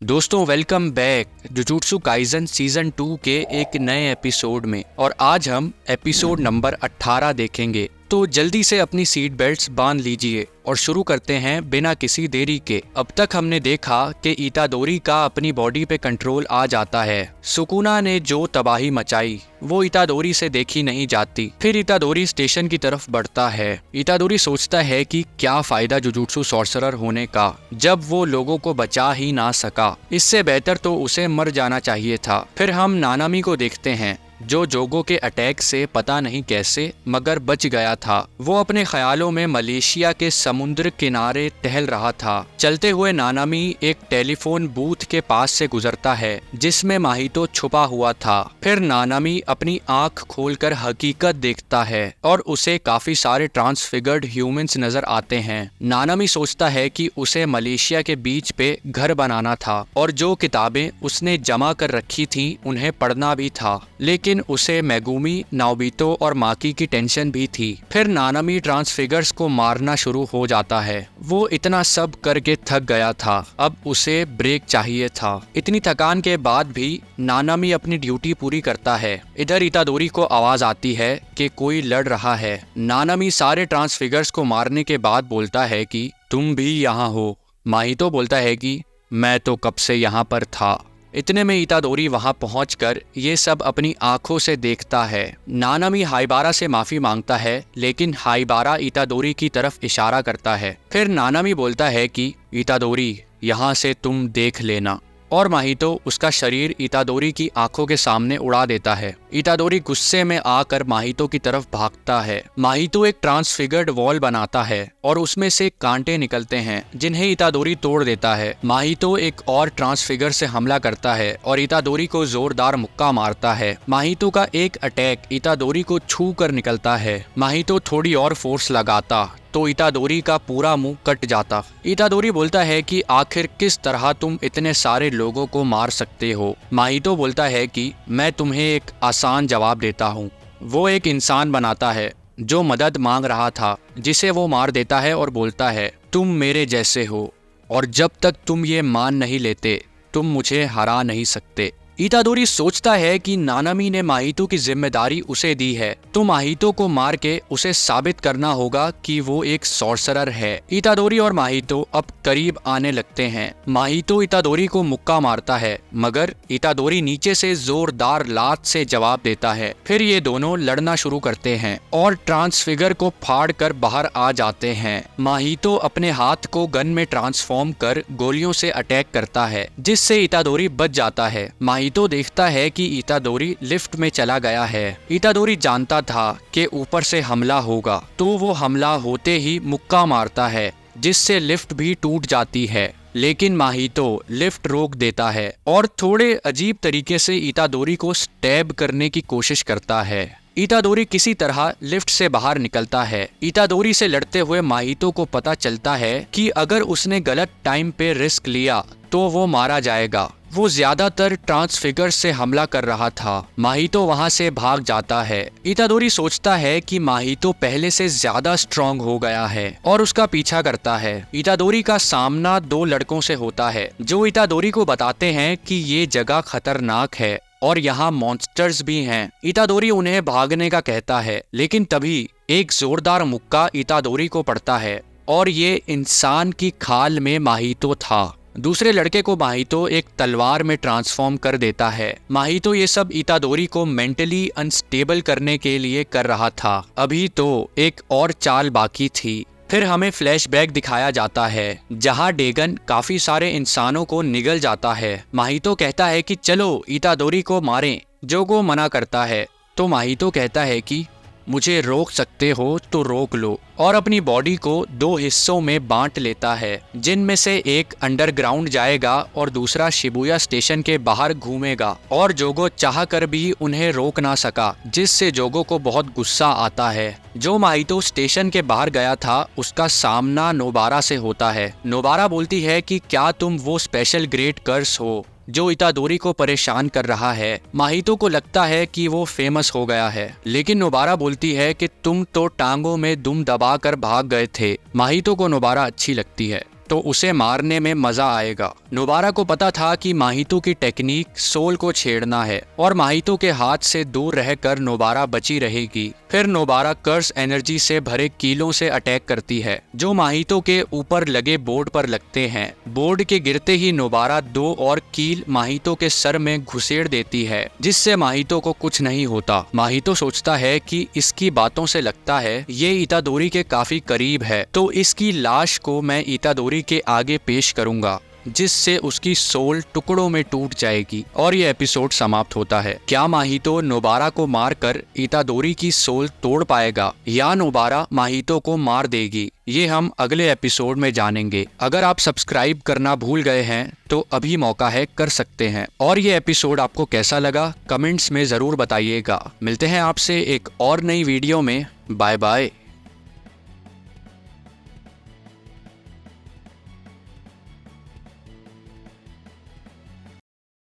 दोस्तों welcome back Jujutsu Kaisen season 2 के एक नए एपिसोड में। और आज हम एपिसोड नंबर 18 देखेंगे। तो जल्दी से अपनी सीट बेल्ट्स बांध लीजिए और शुरू करते हैं बिना किसी देरी के। अब तक हमने देखा कि इतादोरी का अपनी बॉडी पे कंट्रोल आ जाता है। सुकुना ने जो तबाही मचाई वो इतादोरी से देखी नहीं जाती। फिर इतादोरी स्टेशन की तरफ बढ़ता है। इतादोरी सोचता है कि क्या फायदा जुजुत्सु सॉर्सरर होने का जब वो लोगों को बचा ही ना सका। इससे बेहतर तो उसे मर जाना चाहिए था। फिर हम नानामी को देखते हैं जो जोगो के अटैक से पता नहीं कैसे मगर बच गया था। वो अपने ख्यालों में मलेशिया के समुद्र किनारे टहल रहा था। चलते हुए नानामी एक टेलीफोन बूथ के पास से गुजरता है जिसमें माहितो छुपा हुआ था। फिर नानामी अपनी आंख खोलकर हकीकत देखता है और उसे काफी सारे ट्रांसफिगर्ड ह्यूमंस नजर आते हैं। नानामी सोचता है कि उसे मलेशिया के बीच पे घर बनाना था और जो किताबें उसने जमा कर रखी थी उन्हें पढ़ना भी था, लेकिन उसे मेगुमी, नाओबितो और माकी की टेंशन भी थी। फिर नानामी ट्रांसफिगर्स को मारना शुरू हो जाता है। वो इतना सब करके थक गया था, अब उसे ब्रेक चाहिए था। इतनी थकान के बाद भी नानामी अपनी ड्यूटी पूरी करता है। इधर इतादोरी को आवाज आती है कि कोई लड़ रहा है। नानामी सारे ट्रांसफिगर्स को मारने के बाद बोलता है कि तुम भी यहाँ हो। माहितो बोलता है कि मैं तो कब से यहाँ पर था। इतने में इतादोरी वहां पहुंचकर ये सब अपनी आंखों से देखता है। नानामी हाइबारा से माफी मांगता है लेकिन हाइबारा इतादोरी की तरफ इशारा करता है। फिर नानामी बोलता है कि इतादोरी यहाँ से तुम देख लेना, और माहितो उसका शरीर इतादोरी की आंखों के सामने उड़ा देता है। इतादोरी गुस्से में आकर माहितो की तरफ भागता है। माहितो एक ट्रांसफिगर्ड वॉल बनाता है और उसमें से कांटे निकलते हैं जिन्हें इतादोरी तोड़ देता है। माहितो एक और ट्रांसफिगर से हमला करता है और इतादोरी को जोरदार मुक्का मारता है। माहितो का एक अटैक इतादोरी को छू कर निकलता है। माहितो थोड़ी और फोर्स लगाता तो इतादोरी का पूरा मुंह कट जाता। इतादोरी बोलता है कि आखिर किस तरह तुम इतने सारे लोगों को मार सकते हो। माहितो बोलता है कि मैं तुम्हें एक आसान जवाब देता हूँ। वो एक इंसान बनाता है जो मदद मांग रहा था, जिसे वो मार देता है और बोलता है तुम मेरे जैसे हो और जब तक तुम ये मान नहीं लेते तुम मुझे हरा नहीं सकते। इतादोरी सोचता है कि नानामी ने माहितो की जिम्मेदारी उसे दी है तो माहितो को मार के उसे साबित करना होगा कि वो एक सॉर्सरर है। इतादोरी और माहितो अब करीब आने लगते हैं। माहितो इतादोरी को मुक्का मारता है मगर इतादोरी नीचे से जोरदार लात से जवाब देता है। फिर ये दोनों लड़ना शुरू करते हैं और ट्रांसफिगर को फाड़ कर बाहर आ जाते हैं। माहितो अपने हाथ को गन में ट्रांसफॉर्म कर गोलियों से अटैक करता है जिससे इतादोरी बच जाता है। माहितो देखता है कि इतादोरी लिफ्ट में चला गया है। इतादोरी जानता था कि ऊपर से हमला होगा तो वो हमला होते ही मुक्का मारता है जिससे लिफ्ट भी टूट जाती है, लेकिन माहितो लिफ्ट रोक देता है और थोड़े अजीब तरीके से इतादोरी को स्टैब करने की कोशिश करता है। इतादोरी किसी तरह लिफ्ट से बाहर निकलता है। इतादोरी से लड़ते हुए माहितो को पता चलता है कि अगर उसने गलत टाइम पे रिस्क लिया तो वो मारा जाएगा। वो ज्यादातर ट्रांसफिगर से हमला कर रहा था। माहितो वहां से भाग जाता है। इतादोरी सोचता है कि माहितो पहले से ज्यादा स्ट्रांग हो गया है और उसका पीछा करता है। इतादोरी का सामना दो लड़कों से होता है जो इतादोरी को बताते हैं कि ये जगह खतरनाक है और यहाँ मॉन्स्टर्स भी हैं। इतादोरी उन्हें भागने का कहता है लेकिन तभी एक जोरदार मुक्का इतादोरी को पड़ता है और ये इंसान की खाल में माहितो था। दूसरे लड़के को माहितो एक तलवार में ट्रांसफॉर्म कर देता है। माहितो ये सब इतादोरी को मेंटली अनस्टेबल करने के लिए कर रहा था। अभी तो एक और चाल बाकी थी। फिर हमें फ्लैशबैक दिखाया जाता है जहां डेगन काफी सारे इंसानों को निगल जाता है। माहितो कहता है कि चलो इतादोरी को मारें। जोगो मना करता है तो माहितो कहता है कि मुझे रोक सकते हो तो रोक लो, और अपनी बॉडी को दो हिस्सों में बांट लेता है जिनमें से एक अंडरग्राउंड जाएगा और दूसरा शिबुया स्टेशन के बाहर घूमेगा। और जोगो चाह कर भी उन्हें रोक ना सका जिससे जोगो को बहुत गुस्सा आता है। जो माहितो स्टेशन के बाहर गया था उसका सामना नोबारा से होता है। नोबारा बोलती है कि क्या तुम वो स्पेशल ग्रेट कर्स हो जो इतादोरी को परेशान कर रहा है। माहितो को लगता है कि वो फेमस हो गया है लेकिन नोबारा बोलती है कि तुम तो टांगों में दुम दबाकर भाग गए थे। माहितो को नोबारा अच्छी लगती है। तो उसे मारने में मजा आएगा। नोबारा को पता था कि माहितो की टेक्निक सोल को छेड़ना है और माहितो के हाथ से दूर रहकर नोबारा बची रहेगी। फिर नोबारा कर्स एनर्जी से भरे कीलों से अटैक करती है जो माहितो के ऊपर लगे बोर्ड पर लगते हैं। बोर्ड के गिरते ही नोबारा 2 और कील माहितो के सर में घुसेड़ देती है जिससे माहितो को कुछ नहीं होता। माहितो सोचता है कि इसकी बातों से लगता है ये इतादोरी के काफी करीब है, तो इसकी लाश को मैं इतादोरी के आगे पेश करूंगा जिससे उसकी सोल टुकड़ों में टूट जाएगी और ये एपिसोड समाप्त होता है। क्या माहितो नोबारा को मारकर इतादोरी की सोल तोड़ पाएगा या नोबारा माहितो को मार देगी, ये हम अगले एपिसोड में जानेंगे। अगर आप सब्सक्राइब करना भूल गए हैं तो अभी मौका है, कर सकते हैं। और ये एपिसोड आपको कैसा लगा कमेंट्स में जरूर बताइएगा। मिलते हैं आपसे एक और नई वीडियो में। Bye bye.